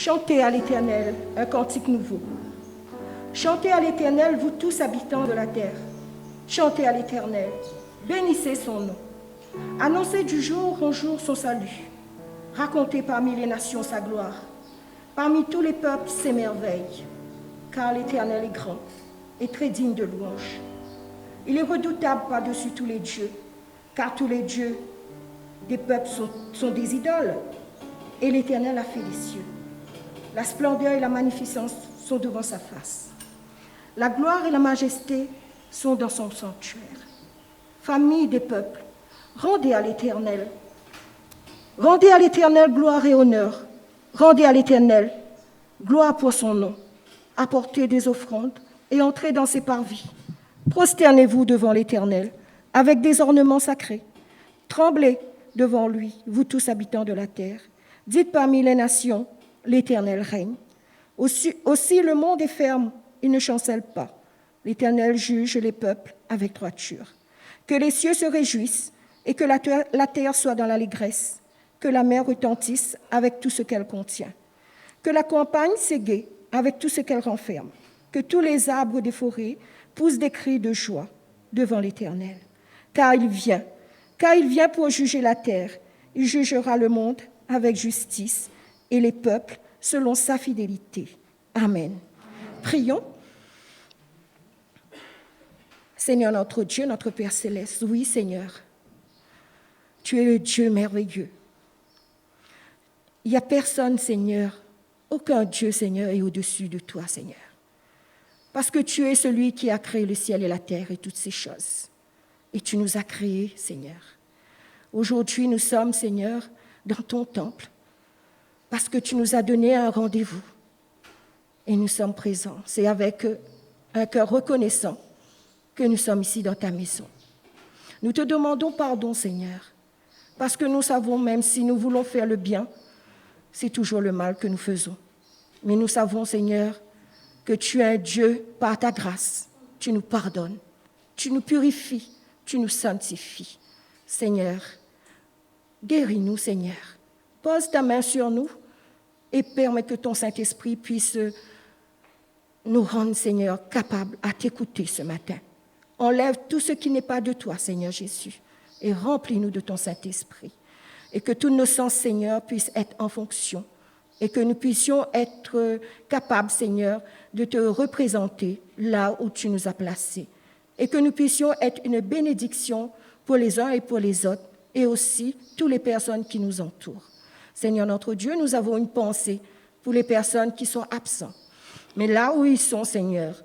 Chantez à l'Éternel un cantique nouveau. Chantez à l'Éternel, vous tous habitants de la terre. Chantez à l'Éternel, bénissez son nom. Annoncez du jour en jour son salut. Racontez parmi les nations sa gloire. Parmi tous les peuples ses merveilles. Car l'Éternel est grand et très digne de louange. Il est redoutable par-dessus tous les dieux, car tous les dieux des peuples sont des idoles. Et l'Éternel a fait les cieux. La splendeur et la magnificence sont devant sa face. La gloire et la majesté sont dans son sanctuaire. Famille des peuples, rendez à l'Éternel. Rendez à l'Éternel gloire et honneur. Rendez à l'Éternel gloire pour son nom. Apportez des offrandes et entrez dans ses parvis. Prosternez-vous devant l'Éternel avec des ornements sacrés. Tremblez devant lui, vous tous habitants de la terre. Dites parmi les nations, l'Éternel règne. Aussi le monde est ferme, il ne chancelle pas. L'Éternel juge les peuples avec droiture. Que les cieux se réjouissent et que la terre soit dans l'allégresse. Que la mer retentisse avec tout ce qu'elle contient. Que la campagne s'égaie avec tout ce qu'elle renferme. Que tous les arbres des forêts poussent des cris de joie devant l'Éternel. Car il vient pour juger la terre. Il jugera le monde avec justice et les peuples selon sa fidélité. Amen. Prions. Seigneur notre Dieu, notre Père céleste, oui Seigneur, tu es le Dieu merveilleux. Il n'y a personne, Seigneur, aucun Dieu, Seigneur, est au-dessus de toi, Seigneur. Parce que tu es celui qui a créé le ciel et la terre et toutes ces choses. Et tu nous as créés, Seigneur. Aujourd'hui, nous sommes, Seigneur, dans ton temple, parce que tu nous as donné un rendez-vous. Et nous sommes présents. C'est avec un cœur reconnaissant que nous sommes ici dans ta maison. Nous te demandons pardon, Seigneur, parce que nous savons, même si nous voulons faire le bien, c'est toujours le mal que nous faisons. Mais nous savons, Seigneur, que tu es un Dieu par ta grâce. Tu nous pardonnes, tu nous purifies, tu nous sanctifies. Seigneur, guéris-nous, Seigneur. Pose ta main sur nous et permets que ton Saint-Esprit puisse nous rendre, Seigneur, capables à t'écouter ce matin. Enlève tout ce qui n'est pas de toi, Seigneur Jésus, et remplis-nous de ton Saint-Esprit. Et que tous nos sens, Seigneur, puissent être en fonction et que nous puissions être capables, Seigneur, de te représenter là où tu nous as placés et que nous puissions être une bénédiction pour les uns et pour les autres et aussi toutes les personnes qui nous entourent. Seigneur notre Dieu, nous avons une pensée pour les personnes qui sont absentes. Mais là où ils sont, Seigneur,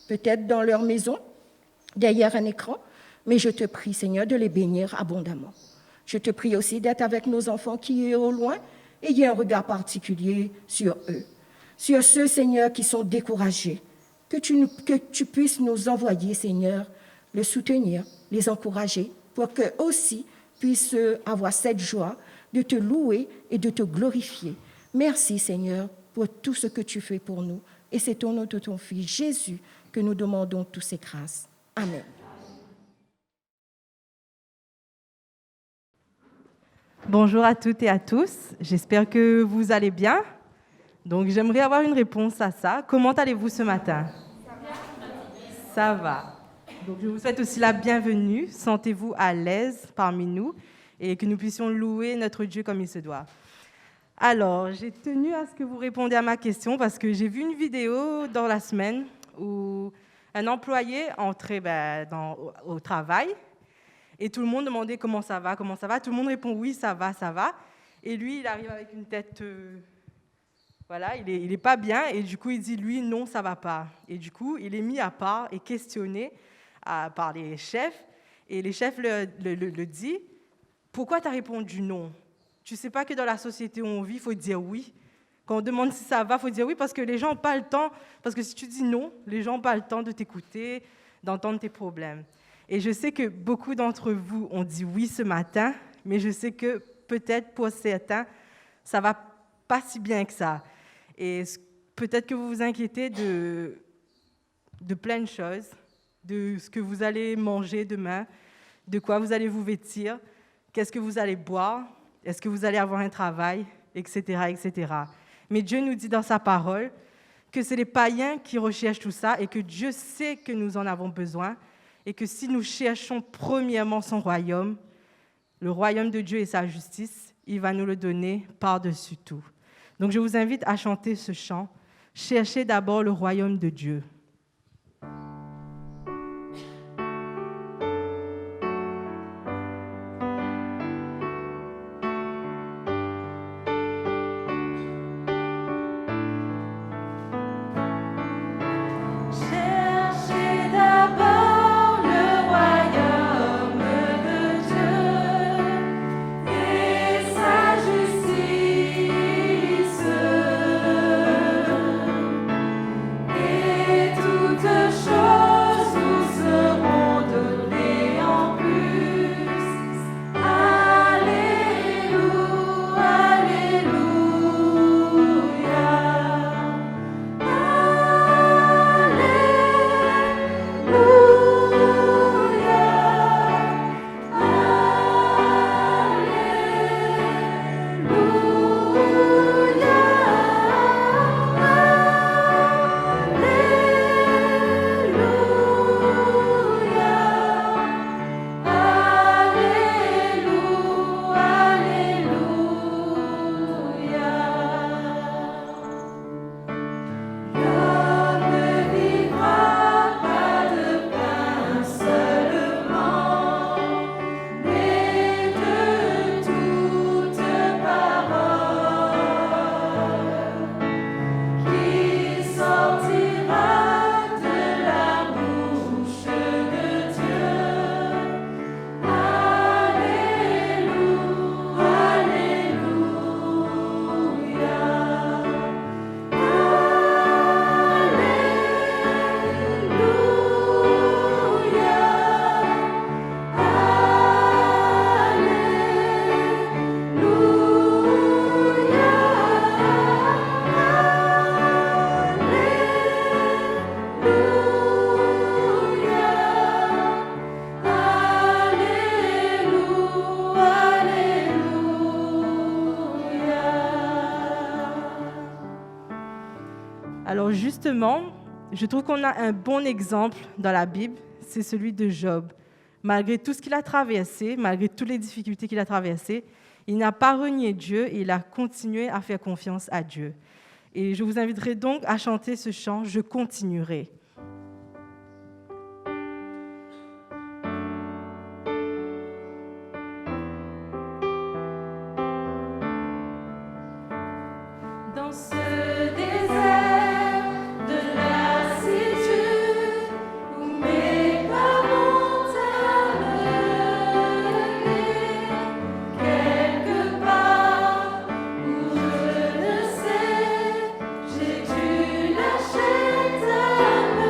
peut-être dans leur maison, derrière un écran, mais je te prie, Seigneur, de les bénir abondamment. Je te prie aussi d'être avec nos enfants qui sont au loin et il y a un regard particulier sur eux. Sur ceux, Seigneur, qui sont découragés. Que tu puisses nous envoyer, Seigneur, le soutenir, les encourager pour qu'eux aussi puissent avoir cette joie de te louer et de te glorifier. Merci, Seigneur, pour tout ce que tu fais pour nous. Et c'est au nom de ton Fils Jésus que nous demandons toutes ces grâces. Amen. Bonjour à toutes et à tous, j'espère que vous allez bien. Donc j'aimerais avoir une réponse à ça. Comment allez-vous ce matin? Ça va. Donc je vous souhaite aussi la bienvenue. Sentez-vous à l'aise parmi nous et que nous puissions louer notre Dieu comme il se doit. Alors, j'ai tenu à ce que vous répondiez à ma question parce que j'ai vu une vidéo dans la semaine où un employé entrait au travail. Et tout le monde demandait comment ça va. Tout le monde répond oui, ça va. Et lui, il arrive avec une tête, il est pas bien. Et du coup, il dit lui, non, ça va pas. Et du coup, il est mis à part et questionné par les chefs. Et les chefs le disent, pourquoi tu as répondu non? Tu sais pas que dans la société où on vit, il faut dire oui. Quand on demande si ça va, il faut dire oui parce que les gens n'ont pas le temps. Parce que si tu dis non, les gens n'ont pas le temps de t'écouter, d'entendre tes problèmes. Et je sais que beaucoup d'entre vous ont dit oui ce matin, mais je sais que peut-être pour certains, ça ne va pas si bien que ça. Et peut-être que vous vous inquiétez de plein de choses, de ce que vous allez manger demain, de quoi vous allez vous vêtir, qu'est-ce que vous allez boire, est-ce que vous allez avoir un travail, etc., etc. Mais Dieu nous dit dans sa parole que c'est les païens qui recherchent tout ça et que Dieu sait que nous en avons besoin et que si nous cherchons premièrement son royaume, le royaume de Dieu et sa justice, il va nous le donner par-dessus tout. Donc je vous invite à chanter ce chant. Cherchez d'abord le royaume de Dieu. Alors justement, je trouve qu'on a un bon exemple dans la Bible, c'est celui de Job. Malgré tout ce qu'il a traversé, malgré toutes les difficultés qu'il a traversées, il n'a pas renié Dieu et il a continué à faire confiance à Dieu. Et je vous inviterai donc à chanter ce chant « Je continuerai ». Dans ce désert de lassitude où mes pas m'ont amené, quelque part où je ne sais, j'ai dû lâcher ta main.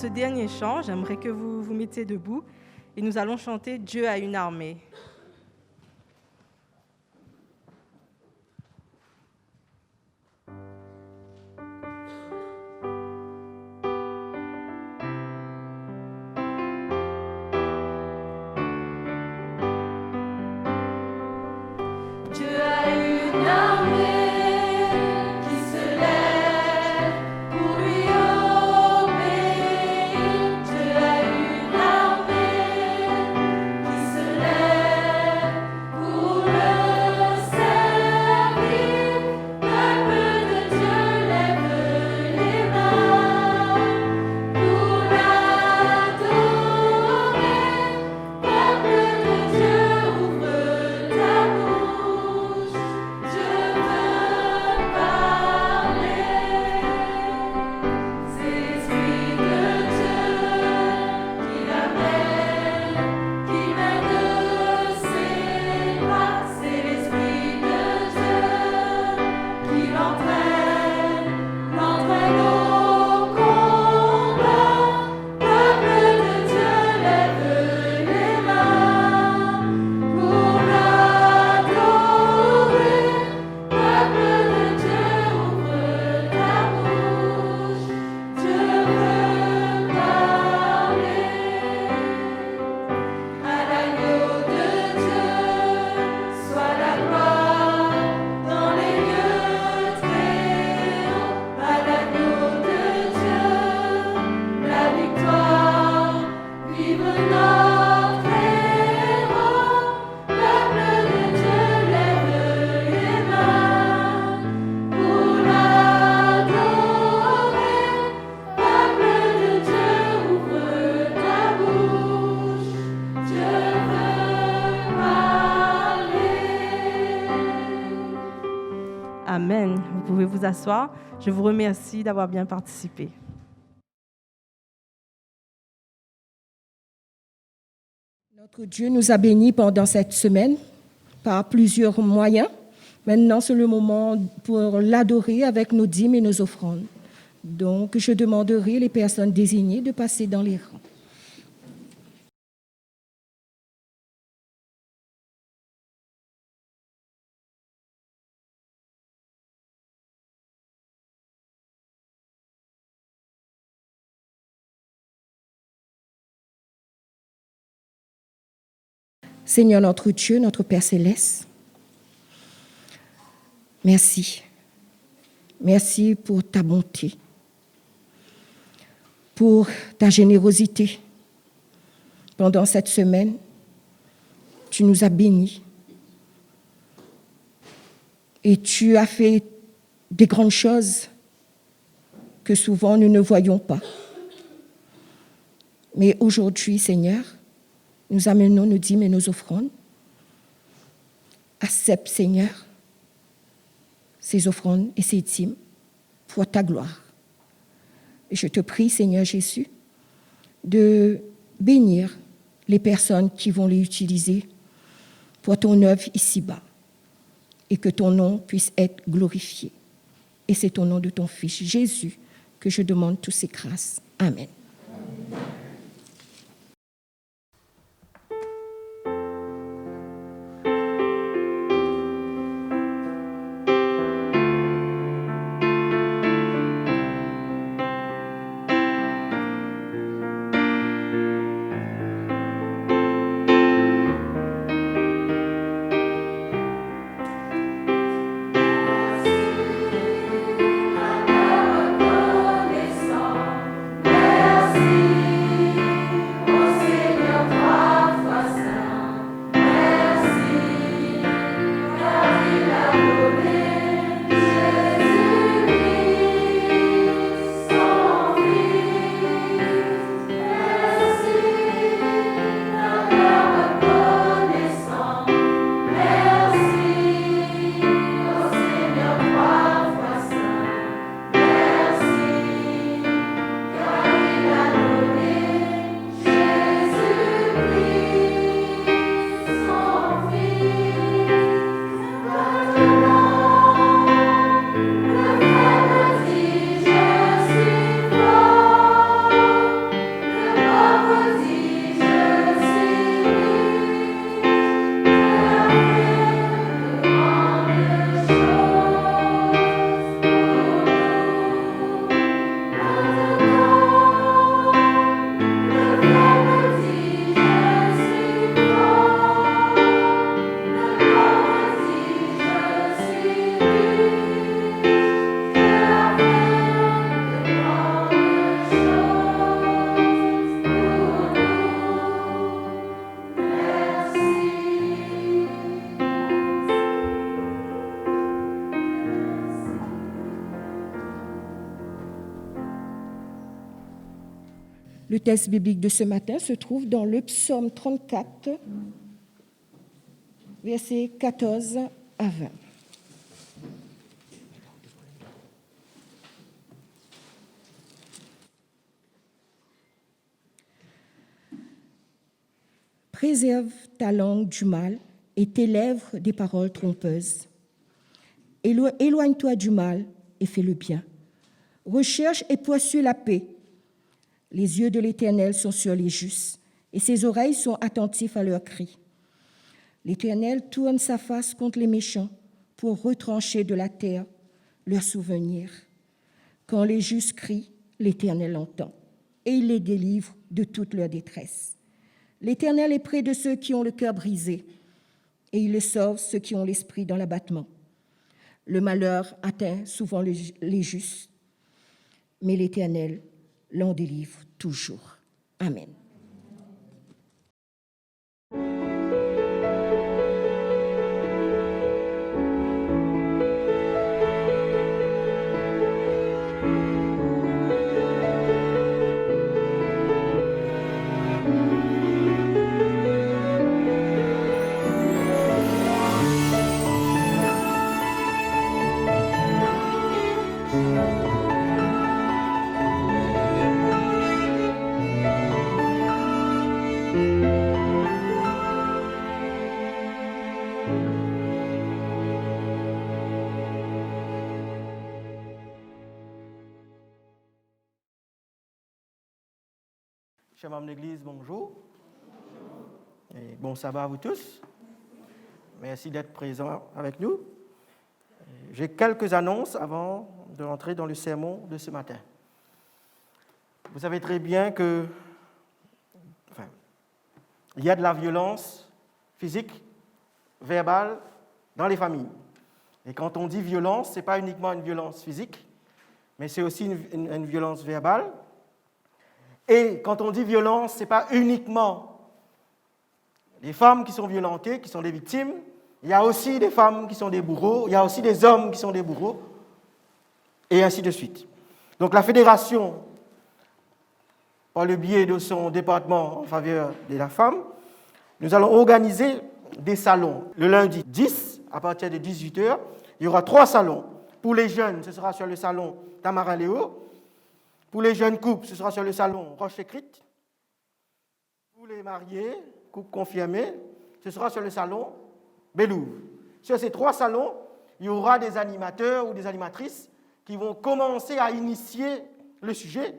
ce dernier chant, j'aimerais que vous vous mettiez debout et nous allons chanter « Dieu a une armée ». Amen. Vous pouvez vous asseoir. Je vous remercie d'avoir bien participé. Notre Dieu nous a bénis pendant cette semaine par plusieurs moyens. Maintenant, c'est le moment pour l'adorer avec nos dîmes et nos offrandes. Donc, je demanderai les personnes désignées de passer dans les rangs. Seigneur notre Dieu, notre Père céleste, merci. Merci pour ta bonté, pour ta générosité. Pendant cette semaine, tu nous as bénis et tu as fait des grandes choses que souvent nous ne voyons pas. Mais aujourd'hui, Seigneur, nous amenons nos dîmes et nos offrandes. Accepte, Seigneur, ces offrandes et ces dîmes pour ta gloire. Et je te prie, Seigneur Jésus, de bénir les personnes qui vont les utiliser pour ton œuvre ici-bas et que ton nom puisse être glorifié. Et c'est au nom de ton Fils Jésus que je demande toutes ces grâces. Amen. Reconnaissant Le texte biblique de ce matin se trouve dans le psaume 34, versets 14 à 20. Préserve ta langue du mal et tes lèvres des paroles trompeuses. Éloigne-toi du mal et fais le bien. Recherche et poursuis la paix. Les yeux de l'Éternel sont sur les justes et ses oreilles sont attentives à leurs cris. L'Éternel tourne sa face contre les méchants pour retrancher de la terre leurs souvenirs. Quand les justes crient, l'Éternel entend et il les délivre de toute leur détresse. L'Éternel est près de ceux qui ont le cœur brisé et il sauve ceux qui ont l'esprit dans l'abattement. Le malheur atteint souvent les justes, mais l'Éternel l'en délivre toujours. Amen. Chers membres de l'Église, bonjour. Et bon sabbat à vous tous. Merci d'être présents avec nous. J'ai quelques annonces avant de rentrer dans le sermon de ce matin. Vous savez très bien que, il y a de la violence physique, verbale dans les familles. Et quand on dit violence, ce n'est pas uniquement une violence physique, mais c'est aussi une violence verbale. Et quand on dit violence, ce n'est pas uniquement les femmes qui sont violentées, qui sont des victimes. Il y a aussi des femmes qui sont des bourreaux, il y a aussi des hommes qui sont des bourreaux, et ainsi de suite. Donc la Fédération, par le biais de son département en faveur de la femme, nous allons organiser des salons. Le lundi 10, à partir de 18h, il y aura 3 salons. Pour les jeunes, ce sera sur le salon Tamara Léo. Pour les jeunes couples, ce sera sur le salon Roche-Écrite. Pour les mariés, couples confirmés, ce sera sur le salon Bélouve. Sur ces 3 salons, il y aura des animateurs ou des animatrices qui vont commencer à initier le sujet.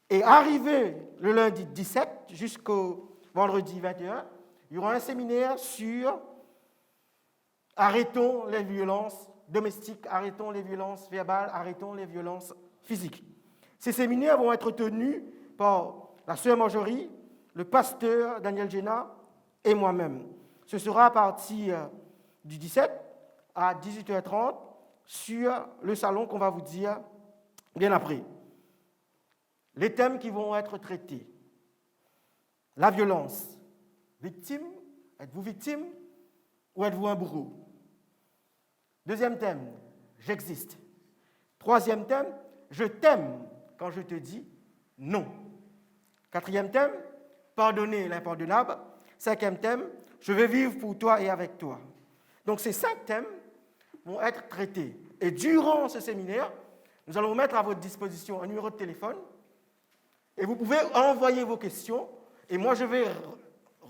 Et arrivé le lundi 17 jusqu'au vendredi 21, il y aura un séminaire sur arrêtons les violences domestiques, arrêtons les violences verbales, arrêtons les violences physiques. Ces séminaires vont être tenus par la sœur Marjorie, le pasteur Daniel Géna et moi-même. Ce sera à partir du 17 à 18h30 sur le salon qu'on va vous dire bien après. Les thèmes qui vont être traités. La violence. Victime, êtes-vous victime ou êtes-vous un bourreau? Deuxième thème, j'existe. Troisième thème, je t'aime quand je te dis non. Quatrième thème, pardonner l'impardonnable. Cinquième thème, je vais vivre pour toi et avec toi. Donc ces 5 thèmes vont être traités. Et durant ce séminaire, nous allons mettre à votre disposition un numéro de téléphone et vous pouvez envoyer vos questions et moi je vais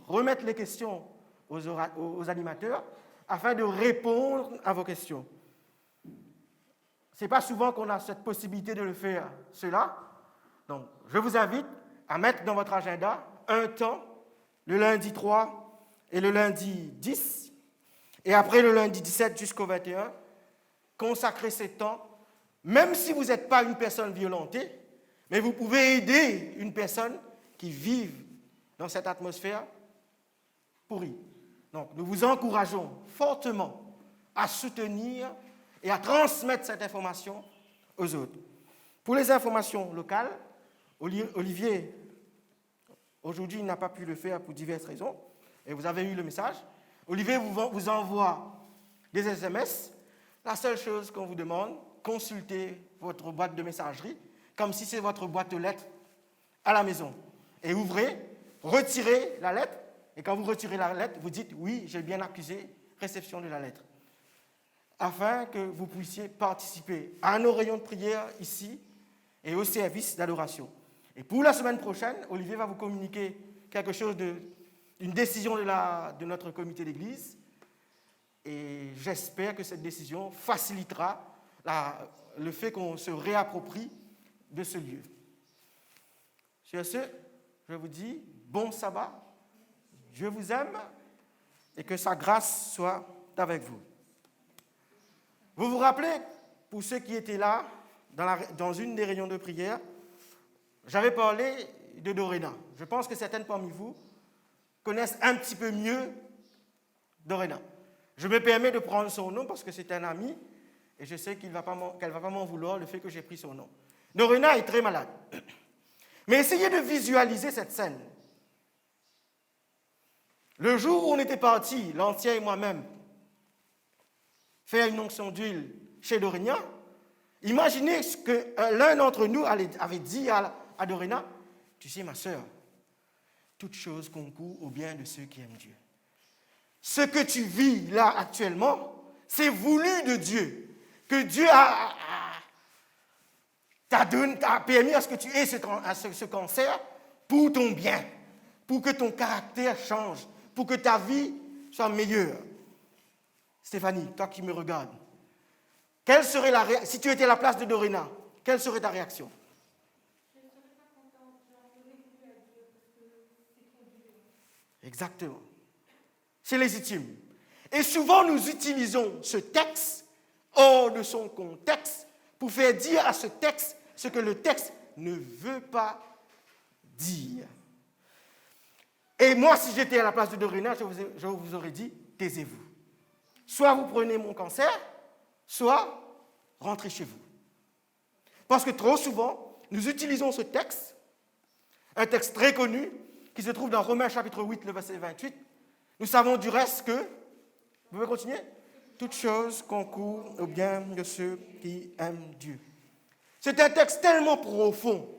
remettre les questions aux animateurs afin de répondre à vos questions. Ce n'est pas souvent qu'on a cette possibilité de le faire, cela. Donc, je vous invite à mettre dans votre agenda un temps, le lundi 3 et le lundi 10, et après le lundi 17 jusqu'au 21, consacrez ces temps, même si vous n'êtes pas une personne violentée, mais vous pouvez aider une personne qui vit dans cette atmosphère pourrie. Donc, nous vous encourageons fortement à soutenir et à transmettre cette information aux autres. Pour les informations locales, Olivier, aujourd'hui, il n'a pas pu le faire pour diverses raisons, et vous avez eu le message. Olivier vous envoie des SMS. La seule chose qu'on vous demande, consultez votre boîte de messagerie, comme si c'est votre boîte aux lettres, à la maison et ouvrez, retirez la lettre. Et quand vous retirez la lettre, vous dites « Oui, j'ai bien accusé, réception de la lettre ». Afin que vous puissiez participer à nos réunions de prière ici et au service d'adoration. Et pour la semaine prochaine, Olivier va vous communiquer quelque chose une décision de notre comité d'église. Et j'espère que cette décision facilitera le fait qu'on se réapproprie de ce lieu. Sur ce, je vous dis bon sabbat, Dieu vous aime et que sa grâce soit avec vous. Vous vous rappelez, pour ceux qui étaient là, dans une des réunions de prière, j'avais parlé de Dorena. Je pense que certaines parmi vous connaissent un petit peu mieux Dorena. Je me permets de prendre son nom parce que c'est un ami et je sais qu'elle ne va pas m'en vouloir le fait que j'ai pris son nom. Dorena est très malade. Mais essayez de visualiser cette scène. Le jour où on était partis, l'ancien et moi-même, faire une onction d'huile chez Dorena, imaginez ce que l'un d'entre nous avait dit à Dorena, « Tu sais, ma sœur, toute chose concourt au bien de ceux qui aiment Dieu. Ce que tu vis là actuellement, c'est voulu de Dieu. Que Dieu t'a permis à ce que tu aies ce cancer pour ton bien, pour que ton caractère change, pour que ta vie soit meilleure. » Stéphanie, toi qui me regardes, quelle serait si tu étais à la place de Dorena, quelle serait ta réaction? Je ne serais pas contente, j'aurais voulu à Dieu parce que c'est trop dur. Exactement. C'est légitime. Et souvent, nous utilisons ce texte hors de son contexte pour faire dire à ce texte ce que le texte ne veut pas dire. Et moi, si j'étais à la place de Dorena, je vous aurais dit, taisez-vous. Soit vous prenez mon cancer, soit rentrez chez vous. Parce que trop souvent, nous utilisons ce texte, un texte très connu, qui se trouve dans Romains chapitre 8, le verset 28. Nous savons du reste que, vous pouvez continuer? Toute chose concourt au bien de ceux qui aiment Dieu. C'est un texte tellement profond,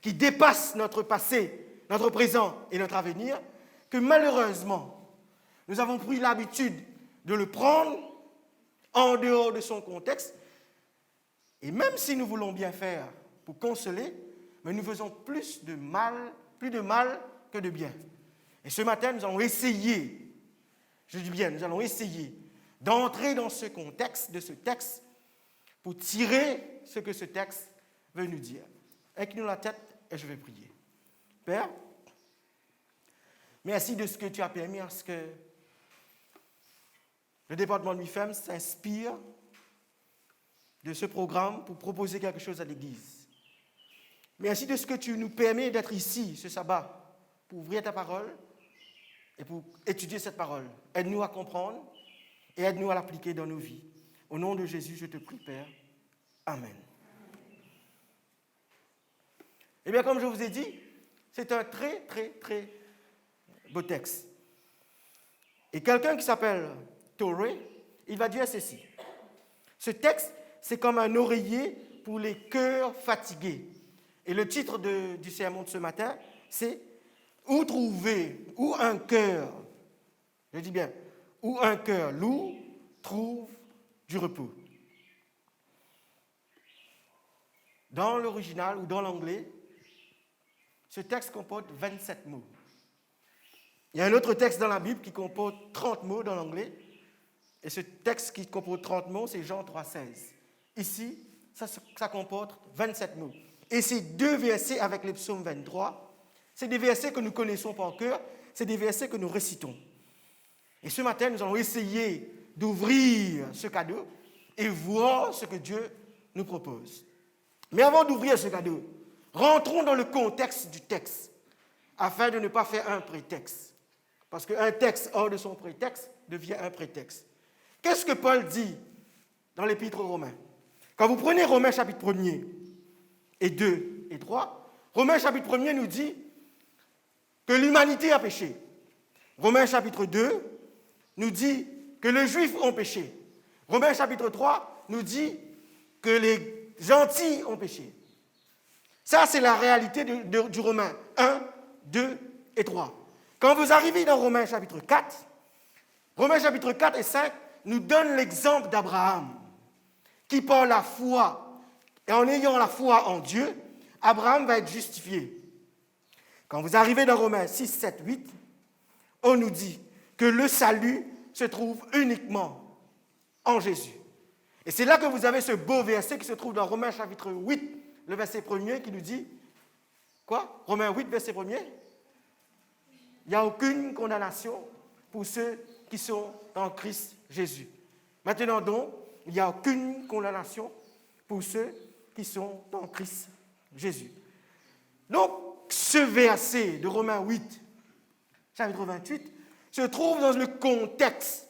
qui dépasse notre passé, notre présent et notre avenir, que malheureusement, nous avons pris l'habitude de le prendre en dehors de son contexte. Et même si nous voulons bien faire pour consoler, mais nous faisons plus de mal que de bien. Et ce matin, nous allons essayer, je dis bien, nous allons essayer d'entrer dans ce contexte de ce texte pour tirer ce que ce texte veut nous dire. Inclinons la tête et je vais prier. Père, merci de ce que tu as permis à ce que le département de MIFEM s'inspire de ce programme pour proposer quelque chose à l'Église. Merci de ce que tu nous permets d'être ici ce sabbat pour ouvrir ta parole et pour étudier cette parole. Aide-nous à comprendre et aide-nous à l'appliquer dans nos vies. Au nom de Jésus, je te prie, Père. Amen. Eh bien, comme je vous ai dit, c'est un très, très, très beau texte. Et quelqu'un qui s'appelle Torrey, il va dire ceci. Ce texte, c'est comme un oreiller pour les cœurs fatigués. Et le titre du sermon de ce matin, c'est « Où trouver, où un cœur, je dis bien, où un cœur lourd trouve du repos ». Dans l'original ou dans l'anglais, ce texte comporte 27 mots. Il y a un autre texte dans la Bible qui comporte 30 mots dans l'anglais. Et ce texte qui comporte 30 mots, c'est Jean 3,16. Ici, ça comporte 27 mots. Et ces deux versets avec le psaume 23, c'est des versets que nous connaissons par cœur, c'est des versets que nous récitons. Et ce matin, nous allons essayer d'ouvrir ce cadeau et voir ce que Dieu nous propose. Mais avant d'ouvrir ce cadeau, rentrons dans le contexte du texte, afin de ne pas faire un prétexte. Parce qu'un texte hors de son prétexte devient un prétexte. Qu'est-ce que Paul dit dans l'Épître aux Romains? Quand vous prenez Romains chapitre 1er et 2 et 3, Romains chapitre 1er nous dit que l'humanité a péché. Romains chapitre 2 nous dit que les Juifs ont péché. Romains chapitre 3 nous dit que les gentils ont péché. Ça, c'est la réalité du Romains 1, 2 et 3. Quand vous arrivez dans Romains chapitre 4, Romains chapitre 4 et 5 nous donnent l'exemple d'Abraham, qui par la foi, et en ayant la foi en Dieu, Abraham va être justifié. Quand vous arrivez dans Romains 6, 7, 8, on nous dit que le salut se trouve uniquement en Jésus. Et c'est là que vous avez ce beau verset qui se trouve dans Romains chapitre 8, le verset 1er, qui nous dit, quoi? Romains 8, verset 1er. Il n'y a aucune condamnation pour ceux qui sont en Christ Jésus. Maintenant donc, il n'y a aucune condamnation pour ceux qui sont en Christ Jésus. Donc, ce verset de Romains 8, chapitre 28, se trouve dans le contexte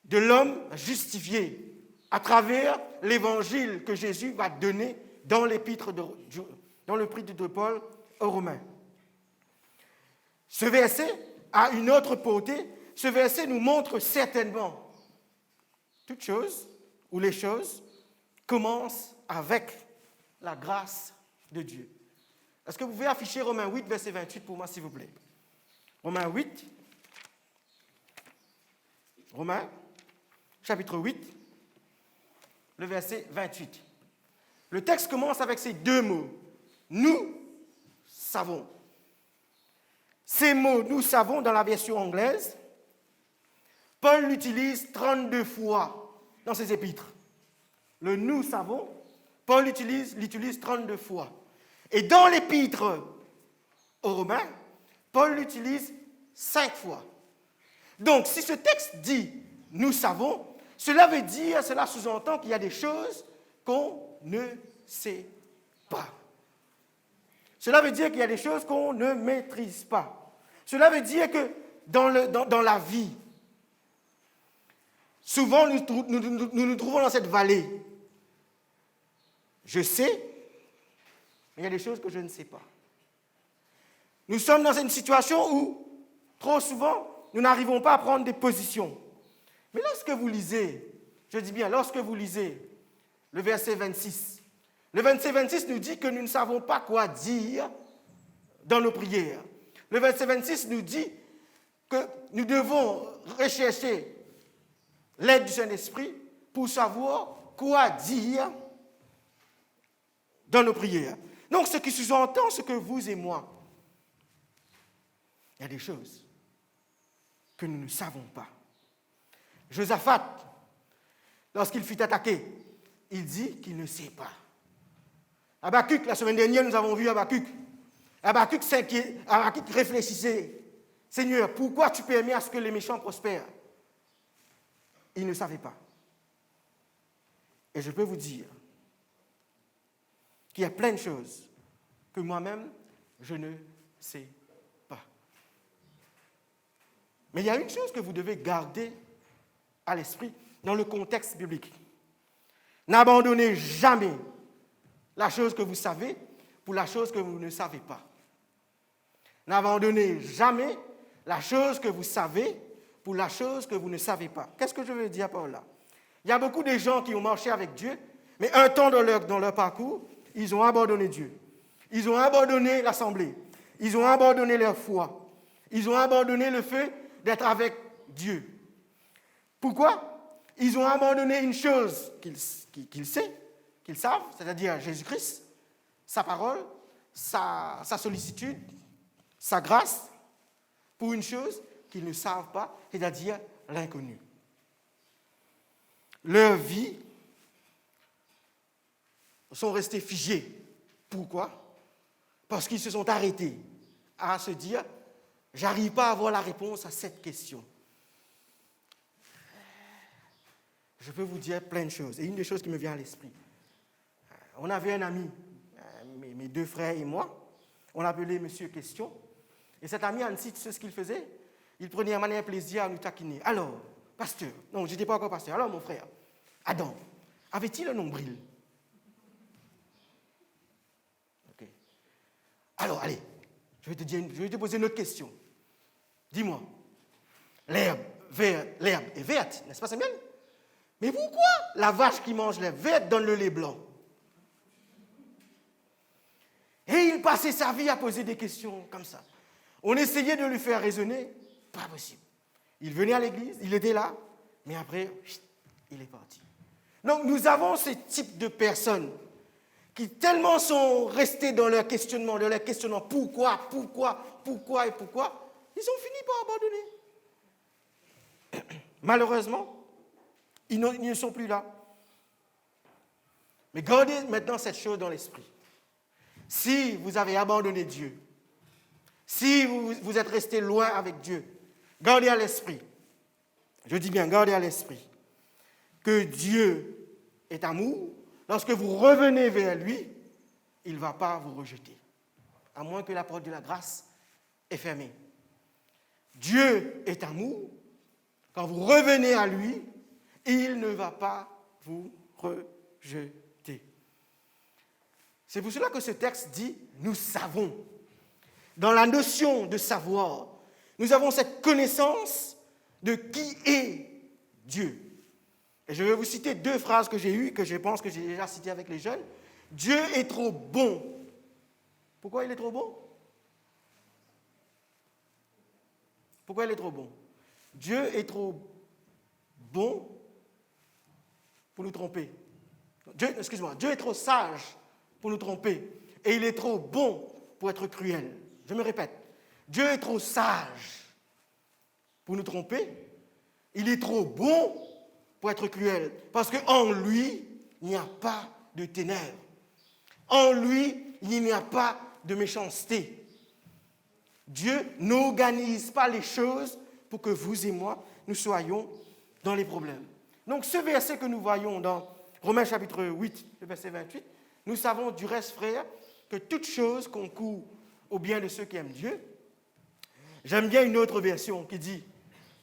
de l'homme justifié à travers l'évangile que Jésus va donner dans l'épître de Paul aux Romains. Ce verset a une autre portée. Ce verset nous montre certainement toutes choses, ou les choses, commencent avec la grâce de Dieu. Est-ce que vous pouvez afficher Romains 8, verset 28 pour moi, s'il vous plaît? Romains 8, Romains, chapitre 8, le verset 28. Le texte commence avec ces deux mots. Nous savons. Ces mots, nous savons, dans la version anglaise, Paul l'utilise 32 fois dans ses épîtres. Le nous savons, Paul l'utilise 32 fois. Et dans l'épître aux Romains, Paul l'utilise 5 fois. Donc, si ce texte dit « nous savons », cela sous-entend qu'il y a des choses qu'on ne sait pas. Cela veut dire qu'il y a des choses qu'on ne maîtrise pas. Cela veut dire que dans la vie, souvent nous nous trouvons dans cette vallée. Je sais, mais il y a des choses que je ne sais pas. Nous sommes dans une situation où, trop souvent, nous n'arrivons pas à prendre des positions. Mais lorsque vous lisez, je dis bien, lorsque vous lisez le verset 26, le verset 26 nous dit que nous ne savons pas quoi dire dans nos prières. Le verset 26 nous dit que nous devons rechercher l'aide du Saint-Esprit pour savoir quoi dire dans nos prières. Donc, ce qui sous-entend, ce que vous et moi, il y a des choses que nous ne savons pas. Josaphat, lorsqu'il fut attaqué, il dit qu'il ne sait pas. Habakkuk, la semaine dernière, nous avons vu Habakkuk. Habakkuk réfléchissait. Seigneur, pourquoi tu permets à ce que les méchants prospèrent? Il ne savait pas. Et je peux vous dire qu'il y a plein de choses que moi-même, je ne sais pas. Mais il y a une chose que vous devez garder à l'esprit dans le contexte biblique. N'abandonnez jamais la chose que vous savez pour la chose que vous ne savez pas. N'abandonnez jamais la chose que vous savez pour la chose que vous ne savez pas. Qu'est-ce que je veux dire par là? Il y a beaucoup de gens qui ont marché avec Dieu, mais un temps dans leur parcours, ils ont abandonné Dieu. Ils ont abandonné l'assemblée. Ils ont abandonné leur foi. Ils ont abandonné le fait d'être avec Dieu. Pourquoi? Ils ont abandonné une chose qu'ils savent, c'est-à-dire Jésus-Christ, sa parole, sa sollicitude, sa grâce, pour une chose qu'ils ne savent pas, c'est-à-dire l'inconnu. Leurs vies sont restées figées. Pourquoi? Parce qu'ils se sont arrêtés à se dire « j'arrive pas à avoir la réponse à cette question ». Je peux vous dire plein de choses. Et une des choses qui me vient à l'esprit, on avait un ami, mes deux frères et moi, on l'appelait Monsieur Question. Et cet ami, Annecy, tu sais ce qu'il faisait? Il prenait un manière plaisir à nous taquiner. Alors, pasteur, non, je n'étais pas encore pasteur. Alors, mon frère, Adam, avait-il un nombril? Ok. Alors, allez, je vais te poser une autre question. Dis-moi, l'herbe est verte, n'est-ce pas, Samuel? Mais pourquoi la vache qui mange l'herbe verte donne le lait blanc? il passait sa vie à poser des questions comme ça. On essayait de lui faire raisonner, pas possible. Il venait à l'église, il était là, mais après, il est parti. Donc nous avons ce type de personnes qui tellement sont restés dans leur questionnement, pourquoi, ils ont fini par abandonner. Malheureusement, ils ne sont plus là. Mais gardez maintenant cette chose dans l'esprit. Si vous avez abandonné Dieu, si vous êtes resté loin avec Dieu, gardez à l'esprit, je dis bien gardez à l'esprit, que Dieu est amour. Lorsque vous revenez vers lui, il ne va pas vous rejeter, à moins que la porte de la grâce est fermée. Dieu est amour. Quand vous revenez à lui, il ne va pas vous rejeter. C'est pour cela que ce texte dit « nous savons ». Dans la notion de savoir, nous avons cette connaissance de qui est Dieu. Et je vais vous citer 2 phrases que j'ai eues, que je pense que j'ai déjà citées avec les jeunes. Dieu est trop bon. Pourquoi il est trop bon? Pourquoi il est trop bon? Dieu est trop bon pour nous tromper. Dieu est trop sage pour nous tromper. Et il est trop bon pour être cruel. Je me répète. Dieu est trop sage pour nous tromper. Il est trop bon pour être cruel. Parce qu'en lui, il n'y a pas de ténèbres. En lui, il n'y a pas de méchanceté. Dieu n'organise pas les choses pour que vous et moi, nous soyons dans les problèmes. Donc ce verset que nous voyons dans Romains chapitre 8, le verset 28, nous savons du reste, frères, que toute chose concourt au bien de ceux qui aiment Dieu. J'aime bien une autre version qui dit,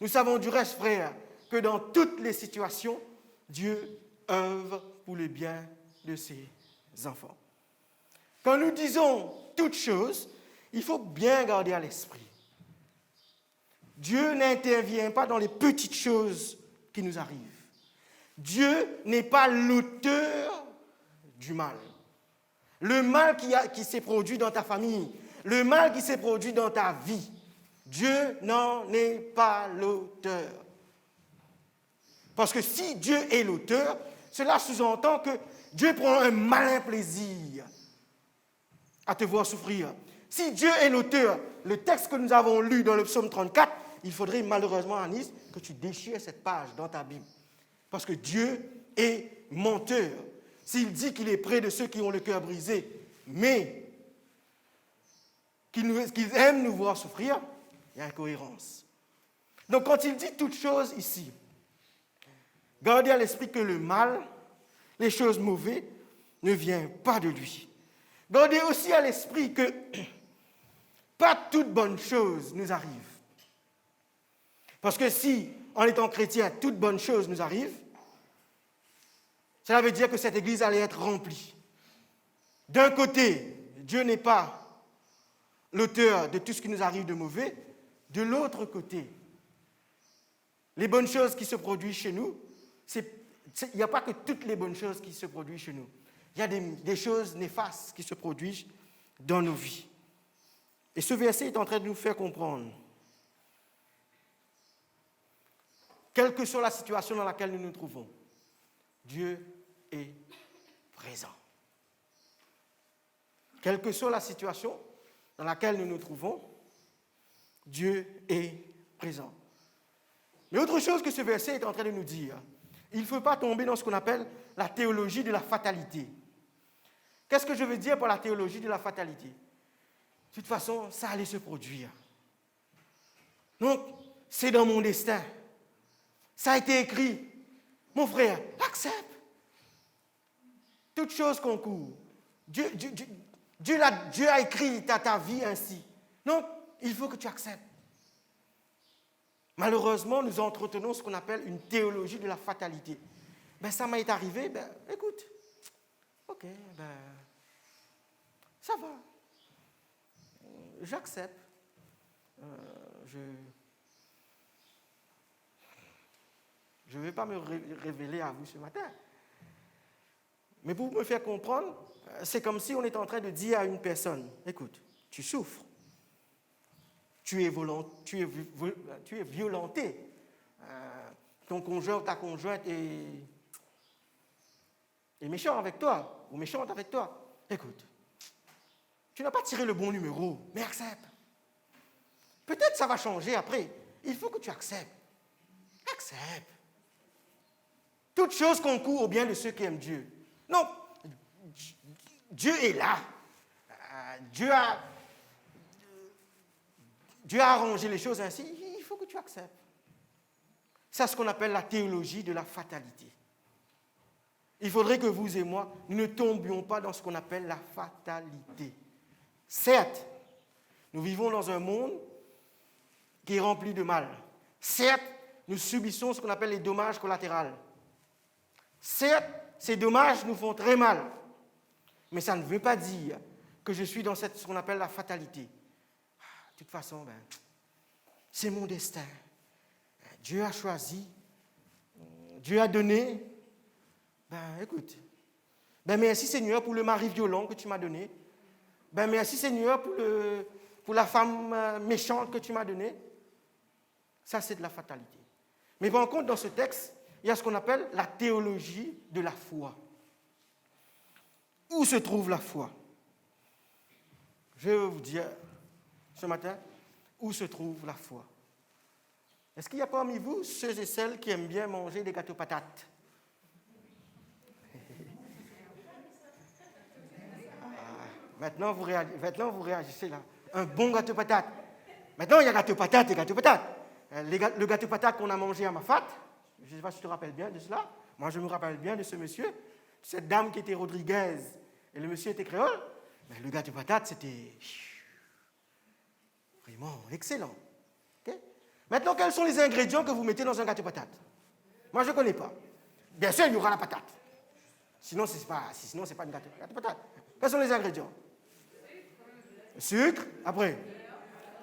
nous savons du reste, frères, que dans toutes les situations, Dieu œuvre pour le bien de ses enfants. Quand nous disons toutes choses, il faut bien garder à l'esprit. Dieu n'intervient pas dans les petites choses qui nous arrivent. Dieu n'est pas l'auteur du mal. Le mal qui s'est produit dans ta famille, le mal qui s'est produit dans ta vie, Dieu n'en est pas l'auteur. Parce que si Dieu est l'auteur, cela sous-entend que Dieu prend un malin plaisir à te voir souffrir. Si Dieu est l'auteur, le texte que nous avons lu dans le psaume 34, il faudrait malheureusement, Anis, que tu déchires cette page dans ta Bible. Parce que Dieu est menteur. S'il dit qu'il est près de ceux qui ont le cœur brisé, mais qu'il aime nous voir souffrir, il y a incohérence. Donc quand il dit toutes choses ici, gardez à l'esprit que le mal, les choses mauvaises, ne viennent pas de lui. Gardez aussi à l'esprit que pas toute bonne chose nous arrive. Parce que si, en étant chrétien, toute bonne chose nous arrive, cela veut dire que cette église allait être remplie. D'un côté, Dieu n'est pas l'auteur de tout ce qui nous arrive de mauvais. De l'autre côté, les bonnes choses qui se produisent chez nous, il n'y a pas que toutes les bonnes choses qui se produisent chez nous. Il y a des choses néfastes qui se produisent dans nos vies. Et ce verset est en train de nous faire comprendre, quelle que soit la situation dans laquelle nous nous trouvons, Dieu est présent. Quelle que soit la situation dans laquelle nous nous trouvons, Dieu est présent. Mais autre chose que ce verset est en train de nous dire, il ne faut pas tomber dans ce qu'on appelle la théologie de la fatalité. Qu'est-ce que je veux dire par la théologie de la fatalité? De toute façon, ça allait se produire. Donc, c'est dans mon destin. Ça a été écrit. Mon frère, accepte. Toute chose concourt. Dieu a écrit ta vie ainsi. Donc, il faut que tu acceptes. Malheureusement, nous entretenons ce qu'on appelle une théologie de la fatalité. Ben, ça m'est arrivé, écoute, ok, ça va. J'accepte. Je ne vais pas me révéler à vous ce matin. Mais pour me faire comprendre, c'est comme si on était en train de dire à une personne, écoute, tu souffres, tu es violenté, ton conjoint ou ta conjointe est méchant avec toi, ou méchante avec toi. Écoute, tu n'as pas tiré le bon numéro, mais accepte. Peut-être ça va changer après. Il faut que tu acceptes. Accepte. Toute chose concourt au bien de ceux qui aiment Dieu. Non, Dieu est là. Dieu a arrangé les choses ainsi. Il faut que tu acceptes. C'est ce qu'on appelle la théologie de la fatalité. Il faudrait que vous et moi, nous ne tombions pas dans ce qu'on appelle la fatalité. Certes, nous vivons dans un monde qui est rempli de mal. Certes, nous subissons ce qu'on appelle les dommages collatéraux. Certes, ces dommages nous font très mal. Mais ça ne veut pas dire que je suis dans ce qu'on appelle la fatalité. De toute façon, c'est mon destin. Dieu a choisi. Dieu a donné. Écoute. Merci Seigneur pour le mari violent que tu m'as donné. Merci Seigneur pour la femme méchante que tu m'as donnée. Ça, c'est de la fatalité. Mais par contre, dans ce texte, il y a ce qu'on appelle la théologie de la foi. Où se trouve la foi? Je vais vous dire ce matin où se trouve la foi. Est-ce qu'il y a parmi vous ceux et celles qui aiment bien manger des gâteaux patates? Maintenant, vous réagissez là. Un bon gâteau patate. Maintenant, il y a gâteau patate et gâteau patate. Le gâteau patate qu'on a mangé à Mafat, je ne sais pas si tu te rappelles bien de cela. Moi, je me rappelle bien de ce monsieur, cette dame qui était Rodriguez et le monsieur était créole. Mais le gâteau patate, c'était vraiment excellent. Okay? Maintenant, quels sont les ingrédients que vous mettez dans un gâteau patate? Moi, je ne connais pas. Bien sûr, il y aura la patate. Sinon, ce n'est pas une gâteau patate. Quels sont les ingrédients? Le sucre, après,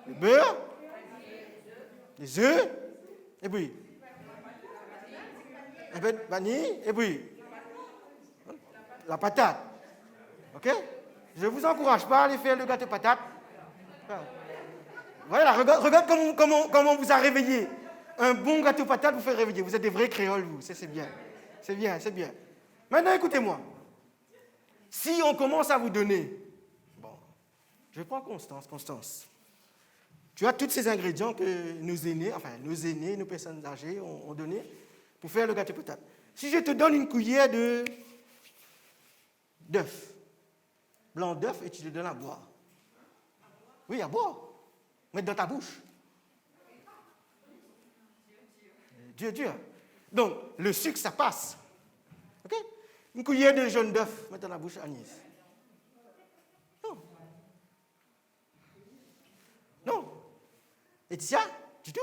le beurre, les œufs, et puis, un peu de vanille, et puis, la patate. OK? Je ne vous encourage pas à aller faire le gâteau patate. Voilà, regarde comment on vous a réveillé. Un bon gâteau patate vous fait réveiller. Vous êtes des vrais créoles, vous. C'est bien. C'est bien. Maintenant, écoutez-moi. Si on commence à vous donner, je prends Constance. Tu as tous ces ingrédients que nos aînés, nos personnes âgées ont donné pour faire le gâteau patate. Si je te donne une cuillère d'œuf, blanc d'œuf, et tu te donnes à boire. Oui, à boire. Mettre dans ta bouche. Dieu. Donc, le sucre, ça passe. OK? Une cuillère de jaune d'œuf, mettre dans la bouche, Agnès. Non. Laetitia, du tout.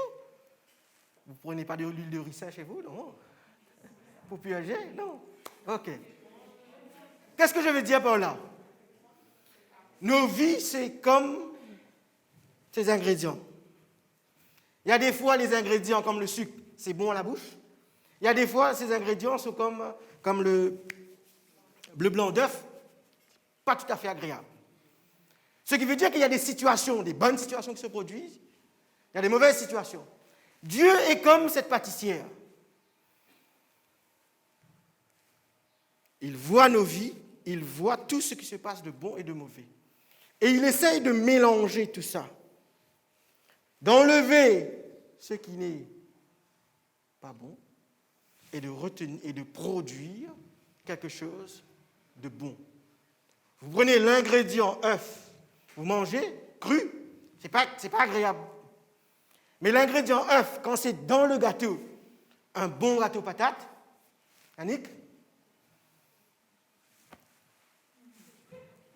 Vous ne prenez pas de l'huile de ricin chez vous, non? Pour purger? Non. OK. Qu'est-ce que je veux dire par là? Nos vies, c'est comme ces ingrédients. Il y a des fois, les ingrédients comme le sucre, c'est bon à la bouche. Il y a des fois, ces ingrédients sont comme le blanc d'œuf, pas tout à fait agréable. Ce qui veut dire qu'il y a des situations, des bonnes situations qui se produisent, il y a des mauvaises situations. Dieu est comme cette pâtissière. Il voit nos vies, il voit tout ce qui se passe de bon et de mauvais. Et il essaye de mélanger tout ça, d'enlever ce qui n'est pas bon et de retenir et de produire quelque chose de bon. Vous prenez l'ingrédient œuf, vous mangez cru, c'est pas agréable. Mais l'ingrédient œuf, quand c'est dans le gâteau, un bon gâteau patate, Annick,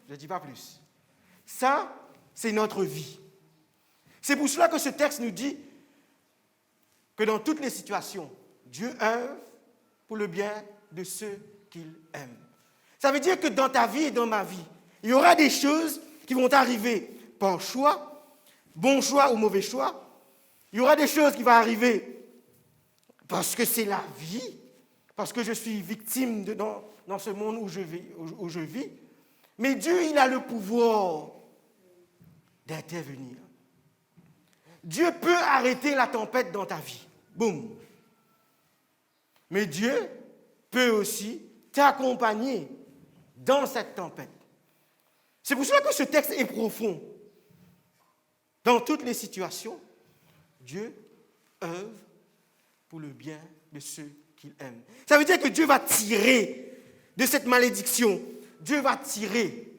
je ne dis pas plus. Ça, c'est notre vie. C'est pour cela que ce texte nous dit que dans toutes les situations, Dieu œuvre pour le bien de ceux qu'il aime. Ça veut dire que dans ta vie et dans ma vie, il y aura des choses qui vont arriver par choix, bon choix ou mauvais choix. Il y aura des choses qui vont arriver parce que c'est la vie, parce que je suis victime dans ce monde où je vis. Mais Dieu, il a le pouvoir d'intervenir. Dieu peut arrêter la tempête dans ta vie. Boum. Mais Dieu peut aussi t'accompagner dans cette tempête. C'est pour cela que ce texte est profond. Dans toutes les situations, Dieu œuvre pour le bien de ceux qu'il aime. Ça veut dire que Dieu va tirer de cette malédiction. Dieu va tirer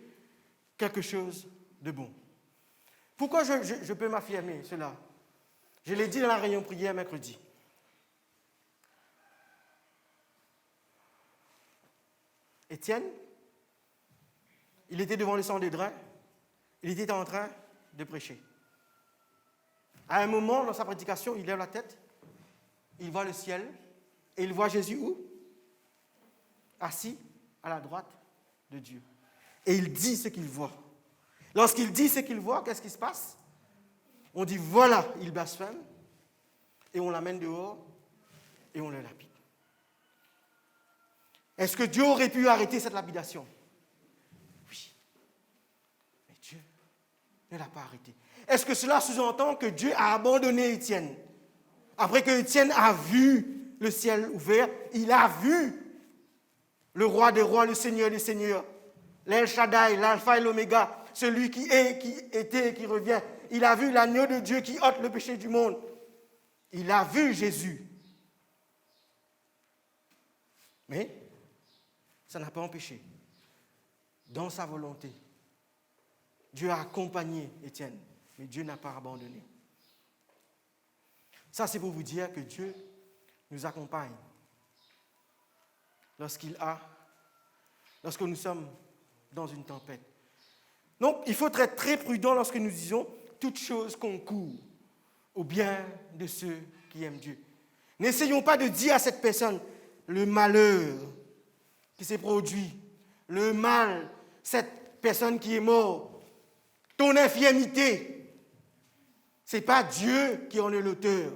quelque chose de bon. Pourquoi je peux m'affirmer cela? Je l'ai dit dans la réunion prière mercredi. Étienne, il était devant le sang des draps, il était en train de prêcher. À un moment, dans sa prédication, il lève la tête, il voit le ciel, et il voit Jésus où? Assis à la droite de Dieu. Et il dit ce qu'il voit. Lorsqu'il dit ce qu'il voit, qu'est-ce qui se passe? On dit, voilà, il blasphème, et on l'amène dehors, et on le lapide. Est-ce que Dieu aurait pu arrêter cette lapidation? Oui. Mais Dieu ne l'a pas arrêté. Est-ce que cela sous-entend que Dieu a abandonné Étienne? Après que Étienne a vu le ciel ouvert, il a vu le roi des rois, le Seigneur des seigneurs, l'El Shaddai, l'Alpha et l'Oméga, celui qui est, qui était et qui revient. Il a vu l'agneau de Dieu qui ôte le péché du monde. Il a vu Jésus. Mais ça n'a pas empêché. Dans sa volonté, Dieu a accompagné Étienne, mais Dieu n'a pas abandonné. Ça, c'est pour vous dire que Dieu nous accompagne lorsque nous sommes dans une tempête. Donc, il faut être très prudent lorsque nous disons toute chose concourt au bien de ceux qui aiment Dieu. N'essayons pas de dire à cette personne le malheur qui s'est produit, le mal, cette personne qui est morte, ton infirmité. Ce n'est pas Dieu qui en est l'auteur.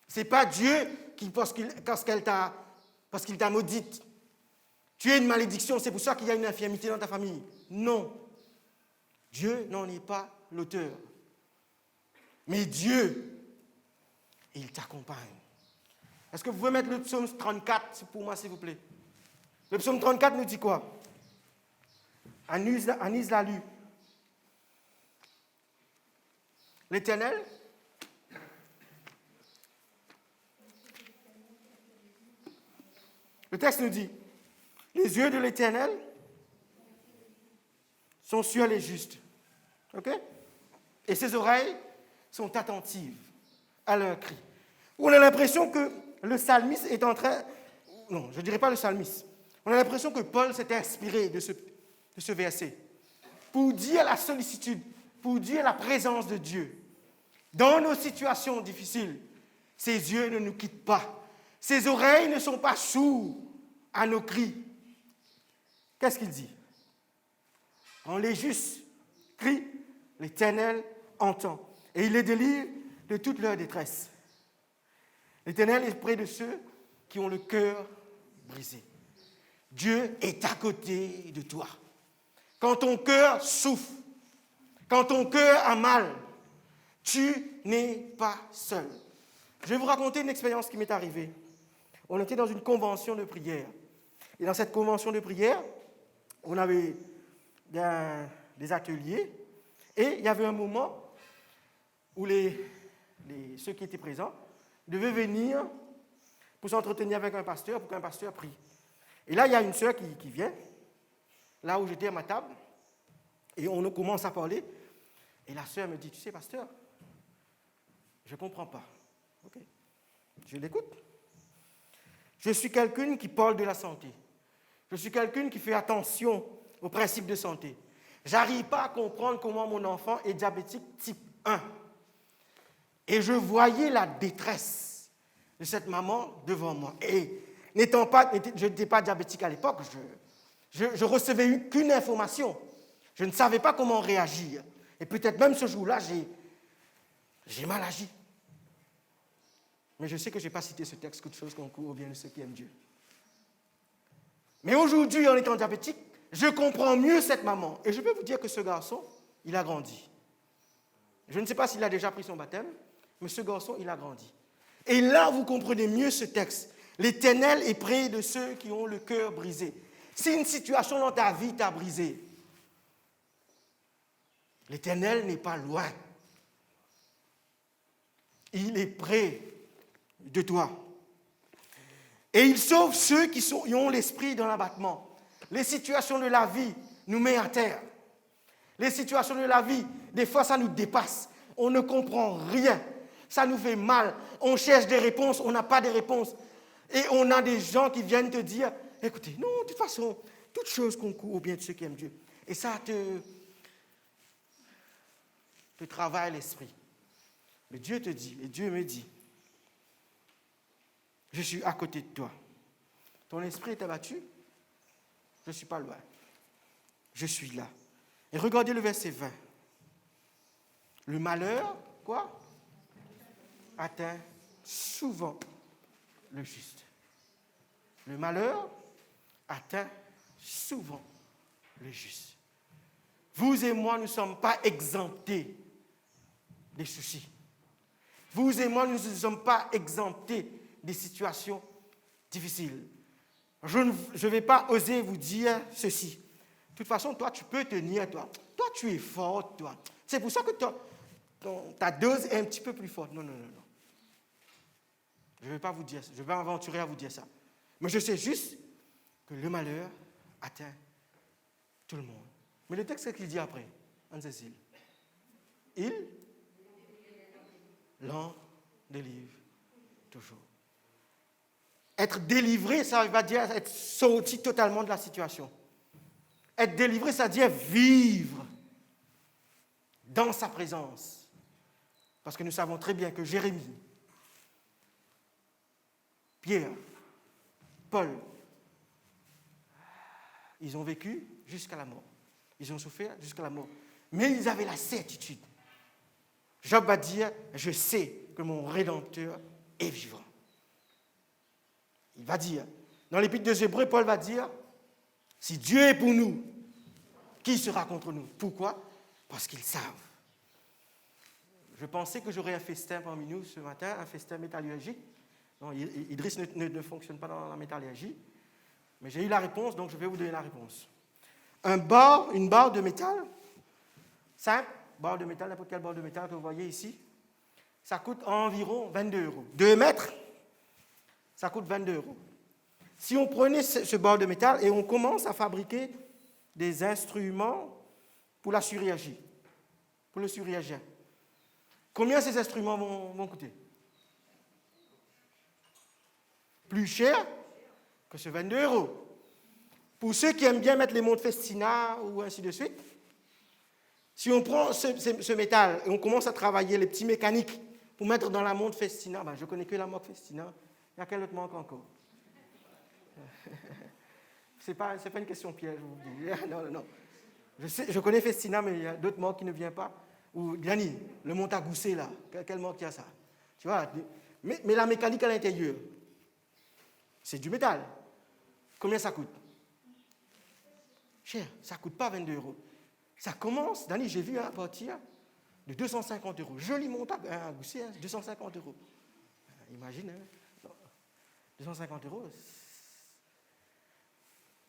Ce n'est pas Dieu qui, parce qu'il t'a maudite. Tu es une malédiction, c'est pour ça qu'il y a une infirmité dans ta famille. Non. Dieu n'en est pas l'auteur. Mais Dieu, il t'accompagne. Est-ce que vous pouvez mettre le psaume 34 pour moi, s'il vous plaît? Le psaume 34 nous dit quoi? Anise l'a lu. L'Éternel, le texte nous dit, les yeux de l'Éternel sont sur les justes. OK? Et ses oreilles sont attentives à leurs cris. On a l'impression que le psalmiste est en train... Non, je ne dirais pas le psalmiste. On a l'impression que Paul s'était inspiré de ce verset pour dire la sollicitude, pour dire la présence de Dieu. Dans nos situations difficiles, ses yeux ne nous quittent pas. Ses oreilles ne sont pas sourdes à nos cris. Qu'est-ce qu'il dit? Quand les justes crient, l'Éternel entend. Et il les délivre de toute leur détresse. L'Éternel est près de ceux qui ont le cœur brisé. Dieu est à côté de toi. Quand ton cœur souffre, quand ton cœur a mal, tu n'es pas seul. Je vais vous raconter une expérience qui m'est arrivée. On était dans une convention de prière. Et dans cette convention de prière, on avait des ateliers. Et il y avait un moment où ceux qui étaient présents devaient venir pour s'entretenir avec un pasteur, pour qu'un pasteur prie. Et là, il y a une sœur qui vient, là où j'étais à ma table, et on commence à parler. Et la sœur me dit, tu sais, pasteur, je ne comprends pas. Ok, je l'écoute. Je suis quelqu'un qui parle de la santé. Je suis quelqu'un qui fait attention aux principes de santé. Je n'arrive pas à comprendre comment mon enfant est diabétique type 1. Et je voyais la détresse de cette maman devant moi. Et je n'étais pas diabétique à l'époque, je recevais qu'une information. Je ne savais pas comment réagir. Et peut-être même ce jour-là, j'ai mal agi. Mais je sais que je n'ai pas cité ce texte, toute chose concourt au bien de ceux qui aiment Dieu. Mais aujourd'hui, en étant diabétique, je comprends mieux cette maman. Et je peux vous dire que ce garçon, il a grandi. Je ne sais pas s'il a déjà pris son baptême, mais ce garçon, il a grandi. Et là, vous comprenez mieux ce texte. L'Éternel est près de ceux qui ont le cœur brisé. Si une situation dans ta vie t'a brisé, l'Éternel n'est pas loin. Il est près de toi. Et il sauve ceux qui ont l'esprit dans l'abattement. Les situations de la vie nous mettent à terre. Les situations de la vie, des fois, ça nous dépasse. On ne comprend rien. Ça nous fait mal. On cherche des réponses, on n'a pas de réponses. Et on a des gens qui viennent te dire, écoutez, non, de toute façon, toute chose concourt au bien de ceux qui aiment Dieu. Et ça te travaille l'esprit. Mais Dieu te dit, et Dieu me dit, je suis à côté de toi. Ton esprit est abattu, je ne suis pas loin. Je suis là. Et regardez le verset 20. Le malheur, quoi? Atteint souvent le juste. Le malheur atteint souvent le juste. Vous et moi, nous ne sommes pas exemptés des soucis. Vous et moi, nous ne sommes pas exemptés des situations difficiles. Je ne vais pas oser vous dire ceci. De toute façon, toi, tu peux tenir, toi. Toi, tu es forte, toi. C'est pour ça que ta dose est un petit peu plus forte. Non. Je ne vais pas vous dire ça. Je vais m'aventurer à vous dire ça. Mais je sais juste que le malheur atteint tout le monde. Mais le texte, qu'est-ce qu'il dit après, Anne-Cécile? Il l'en délivre toujours. Être délivré, ça veut dire être sorti totalement de la situation. Être délivré, ça veut dire vivre dans sa présence. Parce que nous savons très bien que Jérémie, Pierre, Paul, ils ont vécu jusqu'à la mort. Ils ont souffert jusqu'à la mort. Mais ils avaient la certitude. Job va dire, je sais que mon Rédempteur est vivant. Il va dire, dans l'Épître des Hébreux, Paul va dire, si Dieu est pour nous, qui sera contre nous? Pourquoi? Parce qu'ils savent. Je pensais que j'aurais un festin parmi nous ce matin, un festin métallurgique. Non, Idriss ne fonctionne pas dans la métallurgie. Mais j'ai eu la réponse, donc je vais vous donner la réponse. Une barre de métal, simple, barre de métal, n'importe quelle barre de métal que vous voyez ici, ça coûte environ 22 €. 2 mètres, ça coûte 22 €. Si on prenait ce barre de métal et on commence à fabriquer des instruments pour la chirurgie, pour le chirurgien, combien ces instruments vont coûter? Plus cher que ce 22 €. Pour ceux qui aiment bien mettre les montres Festina ou ainsi de suite, si on prend ce métal et on commence à travailler les petits mécaniques pour mettre dans la montre Festina, je ne connais que la marque Festina, il y a quelle autre marque encore? Ce n'est pas une question piège, je vous dis. Non. Je connais Festina, mais il y a d'autres marques qui ne viennent pas. Ou Gianni, le monte à gousset là, quelle marque il y a ça? Tu vois, mais la mécanique à l'intérieur, c'est du métal. Combien ça coûte? Cher, ça ne coûte pas 22 €. Ça commence, Dani, j'ai vu à partir de 250 €. Joli montant à gousset, 250 €. Imagine, hein? 250 €.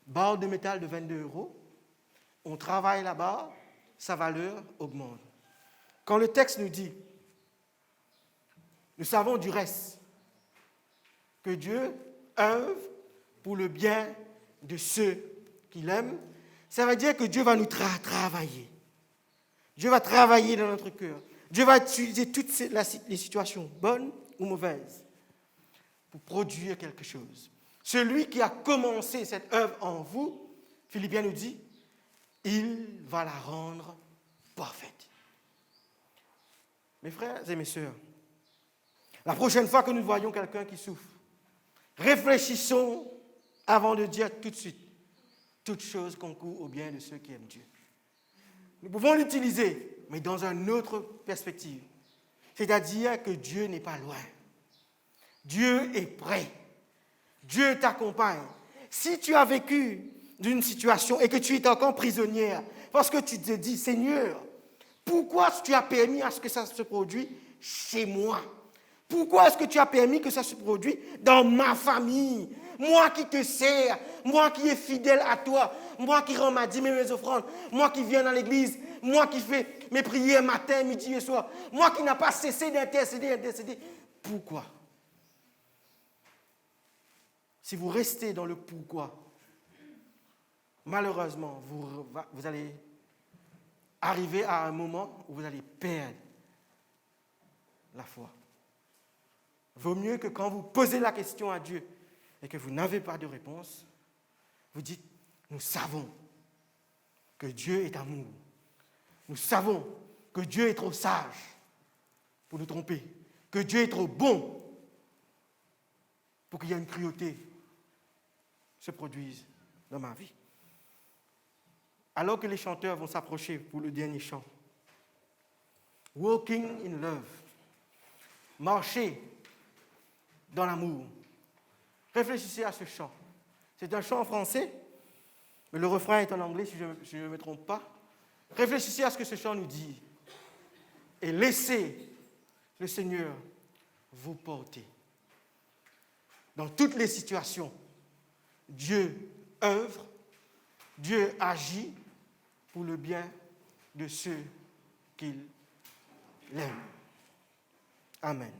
Barre de métal de 22 €. On travaille la barre, sa valeur augmente. Quand le texte nous dit, nous savons du reste que Dieu œuvre pour le bien de ceux qui l'aiment, ça veut dire que Dieu va nous travailler. Dieu va travailler dans notre cœur. Dieu va utiliser toutes les situations, bonnes ou mauvaises, pour produire quelque chose. Celui qui a commencé cette œuvre en vous, Philippiens nous dit, il va la rendre parfaite. Mes frères et mes sœurs, la prochaine fois que nous voyons quelqu'un qui souffre, réfléchissons avant de dire tout de suite, toute chose concourt au bien de ceux qui aiment Dieu. Nous pouvons l'utiliser, mais dans une autre perspective. C'est-à-dire que Dieu n'est pas loin. Dieu est près. Dieu t'accompagne. Si tu as vécu d'une situation et que tu es encore prisonnière, parce que tu te dis, Seigneur, pourquoi tu as permis à ce que ça se produise chez moi? Pourquoi est-ce que tu as permis que ça se produise dans ma famille? Moi qui te sers, moi qui est fidèle à toi, moi qui rends ma dîme et mes offrandes, moi qui viens dans l'église, moi qui fais mes prières matin, midi et soir, moi qui n'ai pas cessé d'intercéder. Pourquoi? Si vous restez dans le pourquoi, malheureusement, vous allez arriver à un moment où vous allez perdre la foi. Vaut mieux que quand vous posez la question à Dieu et que vous n'avez pas de réponse, vous dites, nous savons que Dieu est amour. Nous savons que Dieu est trop sage pour nous tromper, que Dieu est trop bon pour qu'il y ait une cruauté se produise dans ma vie. Alors que les chanteurs vont s'approcher pour le dernier chant, Walking in love, marcher dans l'amour. Réfléchissez à ce chant. C'est un chant en français, mais le refrain est en anglais si je ne me trompe pas. Réfléchissez à ce que ce chant nous dit et laissez le Seigneur vous porter. Dans toutes les situations, Dieu œuvre, Dieu agit pour le bien de ceux qu'il aime. Amen.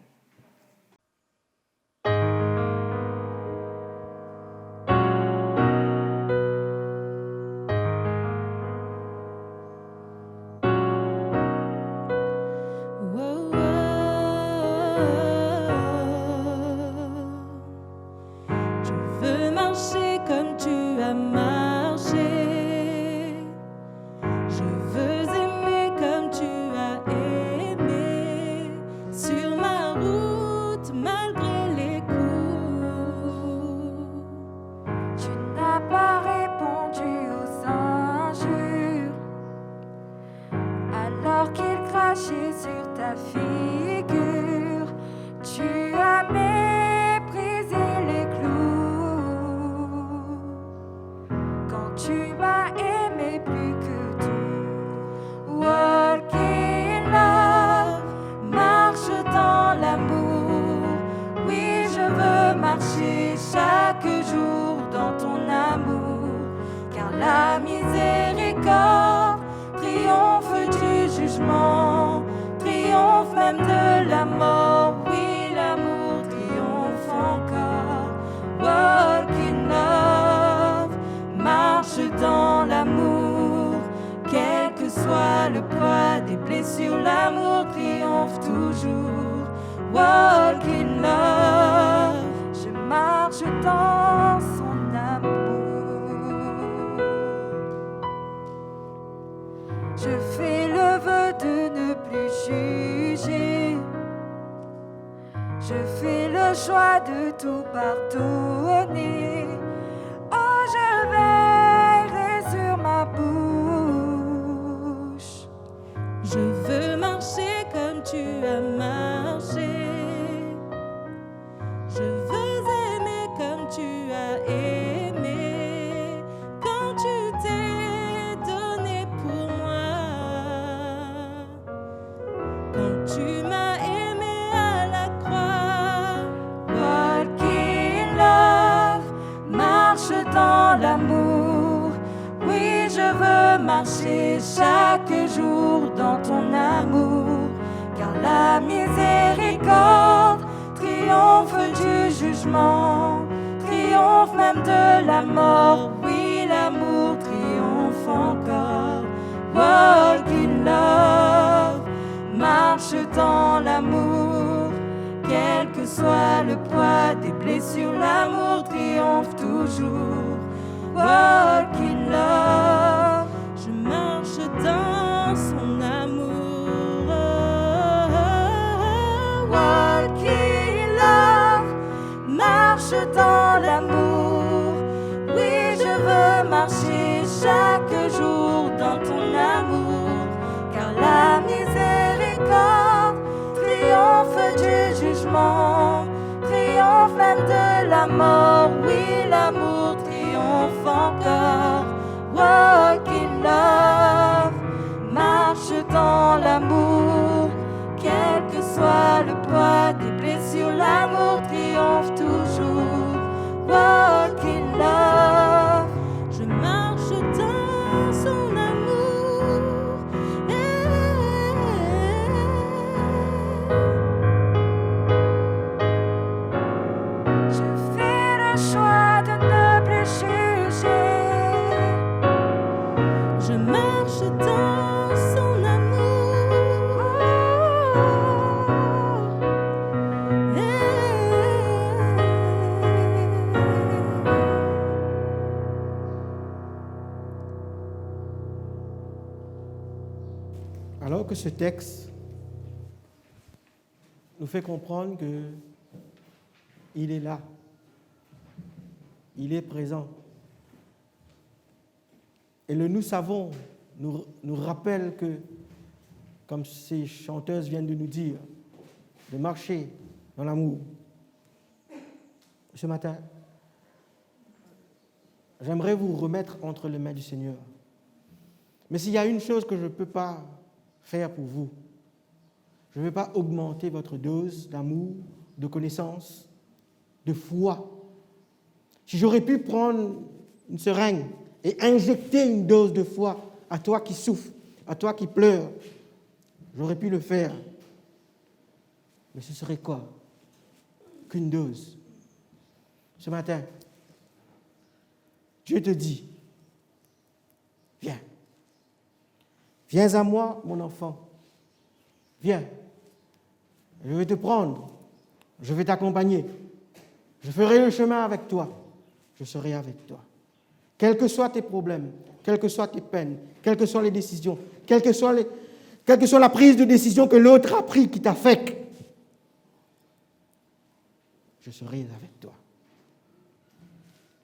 Triomphe même de la mort, oui, l'amour triomphe. encore. Walk in love, marche dans l'amour. Quel que soit le poids des blessures, l'amour triomphe toujours. Walk in love, je marche dans son amour. Je fais le choix de ne plus juger. Je marche dans son amour. Alors que ce texte nous fait comprendre que il est là, il est présent. Et le nous savons nous rappelle que, comme ces chanteuses viennent de nous dire, de marcher dans l'amour. Ce matin, j'aimerais vous remettre entre les mains du Seigneur. Mais s'il y a une chose que je ne peux pas faire pour vous, je ne vais pas augmenter votre dose d'amour, de connaissance, de foi. Si j'aurais pu prendre une seringue et injecter une dose de foi à toi qui souffre, à toi qui pleure, j'aurais pu le faire. Mais ce serait quoi? Qu'une dose. Ce matin, Dieu te dit, viens. Viens à moi, mon enfant. Viens. Je vais te prendre. Je vais t'accompagner. Je ferai le chemin avec toi. Je serai avec toi. Quels que soient tes problèmes, quelles que soient tes peines, quelles que soient les décisions, quelle que soit la prise de décision que l'autre a prise qui t'affecte, je serai avec toi.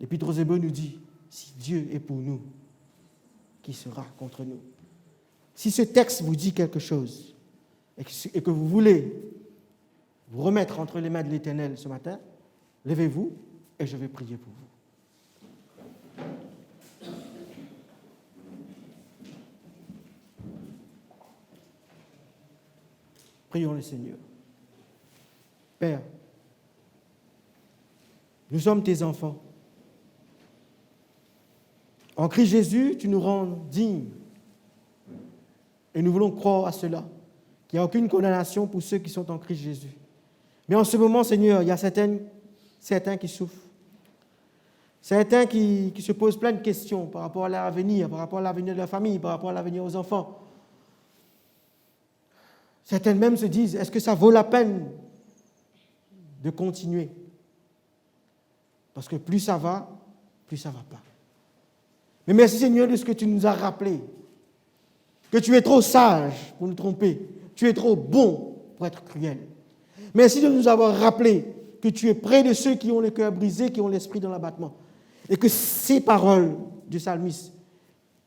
L'Épître aux Hébreux nous dit, si Dieu est pour nous, qui sera contre nous? Si ce texte vous dit quelque chose et que vous voulez vous remettre entre les mains de l'Éternel ce matin, levez-vous et je vais prier pour vous. Prions le Seigneur. Père, nous sommes tes enfants. En Christ Jésus, tu nous rends dignes. Et nous voulons croire à cela, qu'il n'y a aucune condamnation pour ceux qui sont en Christ Jésus. Mais en ce moment, Seigneur, il y a certains qui souffrent. Certains qui se posent plein de questions par rapport à l'avenir, par rapport à l'avenir de la famille, par rapport à l'avenir aux enfants. Certains même se disent, est-ce que ça vaut la peine de continuer? Parce que plus ça va pas. Mais merci Seigneur de ce que tu nous as rappelé, que tu es trop sage pour nous tromper, tu es trop bon pour être cruel. Merci de nous avoir rappelé que tu es près de ceux qui ont le cœur brisé, qui ont l'esprit dans l'abattement. Et que ces paroles du psalmiste,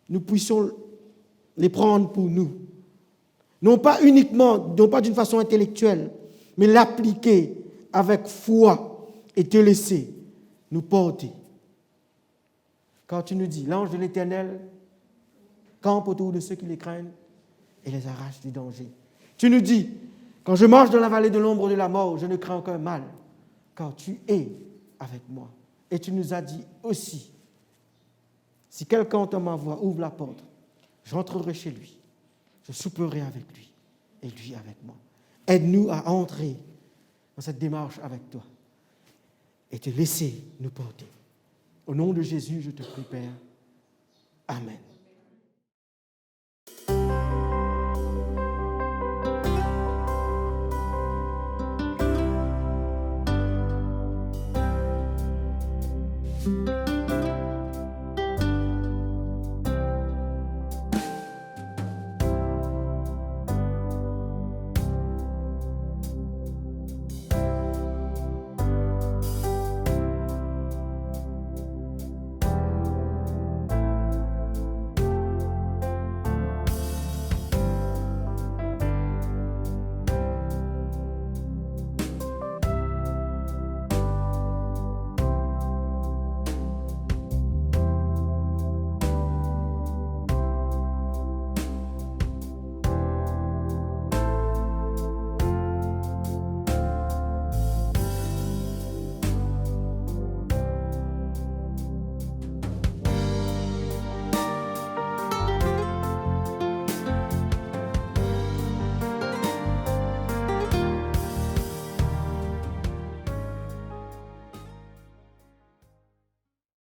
nous puissions les prendre pour nous. Non pas d'une façon intellectuelle, mais l'appliquer avec foi et te laisser nous porter. Quand tu nous dis, l'ange de l'Éternel campe autour de ceux qui les craignent et les arrache du danger. Tu nous dis, quand je marche dans la vallée de l'ombre de la mort, je ne crains aucun mal, car tu es avec moi. Et tu nous as dit aussi, si quelqu'un entend ma voix, ouvre la porte, j'entrerai chez lui, je souperai avec lui et lui avec moi. Aide-nous à entrer dans cette démarche avec toi et te laisser nous porter. Au nom de Jésus, je te prie, Père. Amen.